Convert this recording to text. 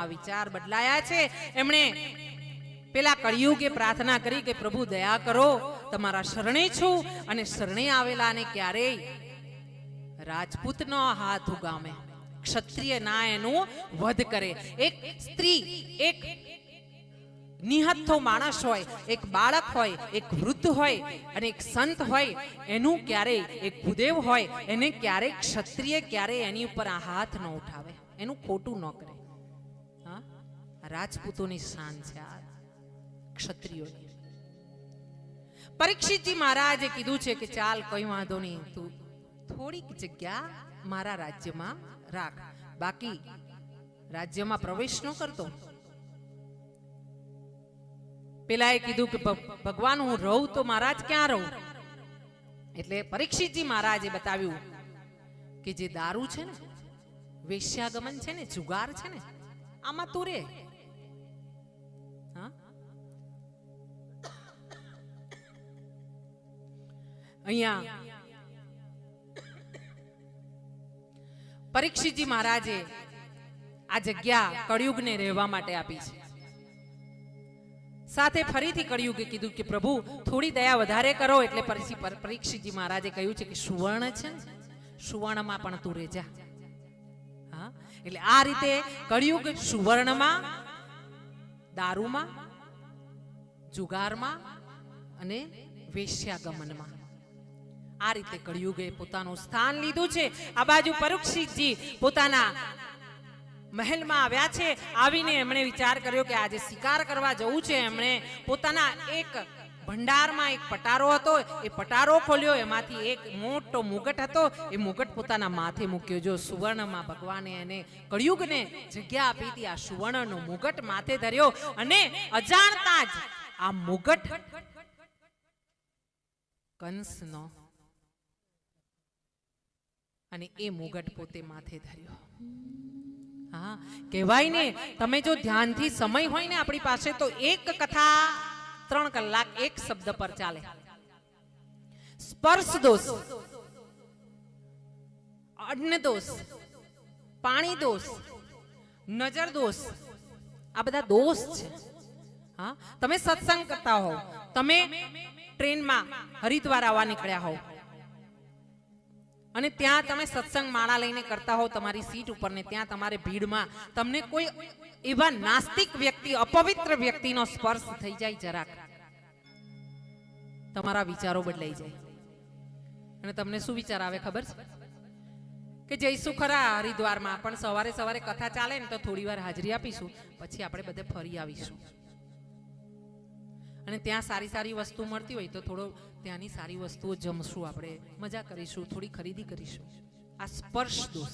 વિચારોમાં વિચાર બદલાયા છે। એમણે પેલા કળિયુગે પ્રાર્થના કરી કે પ્રભુ દયા કરો, તમારા શરણે છું, અને શરણે આવેલાને ક્યારેય રાજપૂતનો હાથ ઉગામે, ક્ષત્રિય ના એનું વધ કરે। એક સ્ત્રી, એક નિહત્થો માણસ હોય, એક બાળક હોય, એક વૃદ્ધ હોય અને એક સંત હોય, એનું ક્યારેય, એક ભૂદેવ હોય, એને ક્યારેય ક્ષત્રિય ક્યારેય એની ઉપર આ હાથ ન ઉઠાવે, એનું ખોટું ન કરે। હા, રાજપૂતોની શાન છે આ, ક્ષત્રિયોની। પરીક્ષિતજી મહારાજે કીધું છે કે ચાલ કોઈ વાંધો નહીં, તું થોડીક જગ્યા મારા રાજ્યમાં રાખ, બાકી રાજ્યમાં પ્રવેશ ન કરતો। પેલાએ કીધું કે ભગવાન હું રહું તો મહારાજ ક્યાં રહું? એટલે પરીક્ષિતજી મહારાજે બતાવ્યું કે જે દારૂ છે ને, વેશ્યાગમન છે ને, જુગાર છે ને, આમાં તું રે। અહીંયા પરીક્ષિતજી મહારાજે આ જગ્યા કળિયુગને રહેવા માટે આપી છે। સાથે ફરીથી કળિયુગે કીધું કે પ્રભુ થોડી દયા વધારે કરો, એટલે પરીક્ષિતજી મહારાજે કહ્યું છે કે સુવર્ણ છે ને, સુવર્ણમાં પણ તું રહેજા। હા, એટલે આ રીતે કળિયુગ સુવર્ણમાં, દારૂમાં, જુગારમાં અને વેશ્યાગમનમાં, આ રીતે કળિયુગે પોતાનું સ્થાન લીધું છે। આ બાજુ પરીક્ષિતજી પોતાના મહેલમાં આવ્યા છે। આવીને એમણે વિચાર કર્યો કે આજે શિકાર કરવા જવું છે। એમણે પોતાના એક ભંડારમાં એક પટારો હતો, એ પટારો ખોલ્યો, એમાંથી એક મોટો મુગટ હતો, એ મુગટ પોતાના માથે મૂક્યો। જો સુવર્ણમાં ભગવાને એને કળિયુગને જગ્યા આપી હતી, આ સુવર્ણનો મુગટ માથે ધર્યો, અને અજાણતા જ આ મુગટ કંસનો, અને એ મુગટ પોતે માથે ધર્યો। હા, કહેવાય ને, તમે જો ધ્યાનથી સમય હોય ને આપણી પાસે, તો એક કથા 3 કલાક એક શબ્દ પર ચાલે। સ્પર્શ દોષ, અન્ન દોષ, પાણી દોષ, નજર દોષ, આ બધા દોષ છે। હા, તમે સત્સંગ કરતા હો, તમે ટ્રેનમાં હરિદ્વાર આવવા નીકળ્યા હો, અને ત્યાં તમે સત્સંગ માળા લઈને કરતા હો તમારી સીટ ઉપર, ને ત્યાં તમારે ભીડમાં તમને કોઈ એવા નાસ્તિક વ્યક્તિ, અપવિત્ર વ્યક્તિનો સ્પર્શ થઈ જાય જરાક, તમારા વિચારો બદલાઈ જાય, અને તમને શું વિચાર આવે ખબર છે? કે જઈશું ખરા હરિદ્વારમાં, પણ સવારે સવારે કથા ચાલે ને તો થોડી વાર હાજરી આપીશું, પછી આપણે બધે ફરી આવીશું, અને ત્યાં સારી સારી વસ્તુ મળતી હોય તો થોડો ત્યાંની સારી વસ્તુઓ જમશું, આપણે મજા કરીશું, થોડી ખરીદી કરીશું। આ સ્પર્શ દોષ